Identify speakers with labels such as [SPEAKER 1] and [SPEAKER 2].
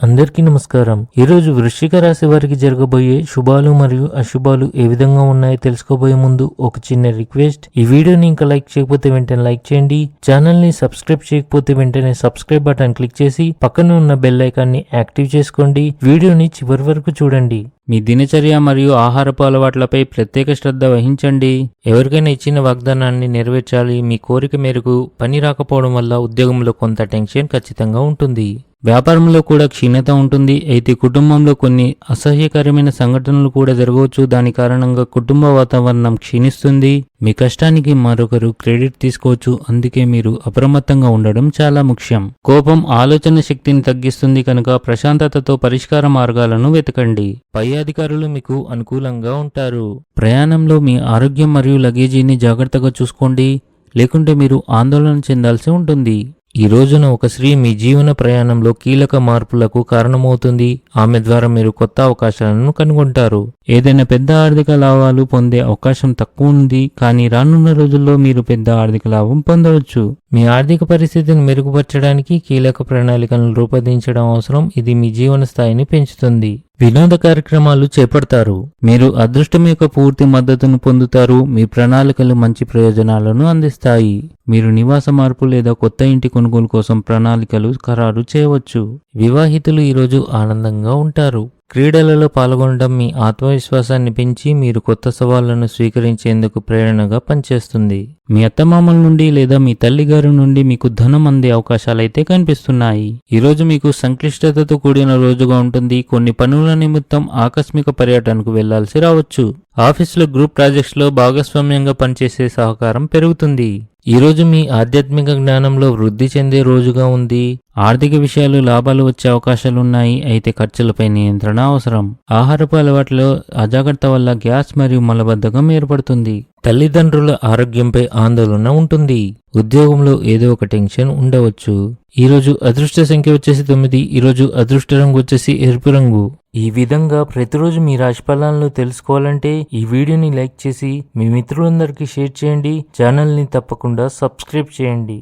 [SPEAKER 1] అందరికీ నమస్కారం. ఈరోజు వృశ్చిక రాశి వారికి జరగబోయే శుభాలు మరియు అశుభాలు ఏ విధంగా ఉన్నాయో తెలుసుకోబోయే ముందు ఒక చిన్న రిక్వెస్ట్. ఈ వీడియోని ఇంకా లైక్ చేయకపోతే వెంటనే లైక్ చేయండి. ఛానల్ ని సబ్స్క్రైబ్ చేయకపోతే వెంటనే సబ్స్క్రైబ్ బటన్ క్లిక్ చేసి పక్కన ఉన్న బెల్ ఐకాన్ ని యాక్టివ్ చేసుకోండి. వీడియోని చివరి వరకు చూడండి. మీ దినచర్య మరియు ఆహారపు అలవాట్లపై ప్రత్యేక శ్రద్ధ వహించండి. ఎవరికైనా ఇచ్చిన వాగ్దానాన్ని నెరవేర్చాలి. మీ కోరిక మేరకు పని రాకపోవడం వల్ల ఉద్యోగంలో కొంత టెన్షన్ ఖచ్చితంగా ఉంటుంది. వ్యాపారంలో కూడా క్షీణత ఉంటుంది. అయితే కుటుంబంలో కొన్ని అసహ్యకరమైన సంఘటనలు కూడా జరగవచ్చు. దాని కారణంగా కుటుంబ వాతావరణం క్షీణిస్తుంది. మీ కష్టానికి మరొకరు క్రెడిట్ తీసుకోవచ్చు. అందుకే మీరు అప్రమత్తంగా ఉండడం చాలా ముఖ్యం. కోపం ఆలోచన శక్తిని తగ్గిస్తుంది కనుక ప్రశాంతతతో పరిష్కార మార్గాలను వెతకండి. పై అధికారులు మీకు అనుకూలంగా ఉంటారు. ప్రయాణంలో మీ ఆరోగ్యం మరియు లగేజీని జాగ్రత్తగా చూసుకోండి, లేకుంటే మీరు ఆందోళన చెందాల్సి ఉంటుంది. ఈ రోజున ఒక స్త్రీ మీ జీవన ప్రయాణంలో కీలక మార్పులకు కారణమవుతుంది. ఆమె ద్వారా మీరు కొత్త అవకాశాలను కనుగొంటారు. ఏదైనా పెద్ద ఆర్థిక లాభాలు పొందే అవకాశం తక్కువ ఉంది, కానీ రానున్న రోజుల్లో మీరు పెద్ద ఆర్థిక లాభం పొందవచ్చు. మీ ఆర్థిక పరిస్థితిని మెరుగుపరచడానికి కీలక ప్రణాళికలను రూపొందించడం అవసరం. ఇది మీ జీవన స్థాయిని పెంచుతుంది. వినోద కార్యక్రమాలు చేపడతారు. మీరు అదృష్టం యొక్క పూర్తి మద్దతును పొందుతారు. మీ ప్రణాళికలు మంచి ప్రయోజనాలను అందిస్తాయి. మీరు నివాస మార్పు లేదా కొత్త ఇంటి కొనుగోలు కోసం ప్రణాళికలు ఖరారు చేయవచ్చు. వివాహితులు ఈరోజు ఆనందంగా ఉంటారు. క్రీడలలో పాల్గొనడం మీ ఆత్మవిశ్వాసాన్ని పెంచి మీరు కొత్త సవాళ్లను స్వీకరించేందుకు ప్రేరణగా పనిచేస్తుంది. మీ అత్తమామల నుండి లేదా మీ తల్లిగారి నుండి మీకు ధనం అందే అవకాశాలైతే కనిపిస్తున్నాయి. ఈరోజు మీకు సంక్లిష్టతతో కూడిన రోజుగా ఉంటుంది. కొన్ని పనుల నిమిత్తం ఆకస్మిక పర్యటనకు వెళ్లాల్సి రావచ్చు. ఆఫీసులో గ్రూప్ ప్రాజెక్ట్స్ లో భాగస్వామ్యంగా పనిచేసే సహకారం పెరుగుతుంది. ఈరోజు మీ ఆధ్యాత్మిక జ్ఞానంలో వృద్ధి చెందే రోజుగా ఉంది. ఆర్థిక విషయాలు లాభాలు వచ్చే అవకాశాలున్నాయి. అయితే ఖర్చులపై నియంత్రణ అవసరం. ఆహారపు అలవాట్లో అజాగ్రత్త వల్ల గ్యాస్ మరియు మలబద్ధకం ఏర్పడుతుంది. తల్లిదండ్రుల ఆరోగ్యంపై ఆందోళన ఉంటుంది. ఉద్యోగంలో ఏదో ఒక టెన్షన్ ఉండవచ్చు. ఈరోజు అదృష్ట సంఖ్య వచ్చేసి 9. ఈరోజు అదృష్ట రంగు వచ్చేసి ఎరుపు రంగు. ఈ విధంగా ప్రతిరోజు మీ రాశి ఫలాలను తెలుసుకోవాలంటే ఈ వీడియోని లైక్ చేసి మీ మిత్రులందరికీ షేర్ చేయండి. ఛానల్ని తప్పకుండా సబ్స్క్రైబ్ చేయండి.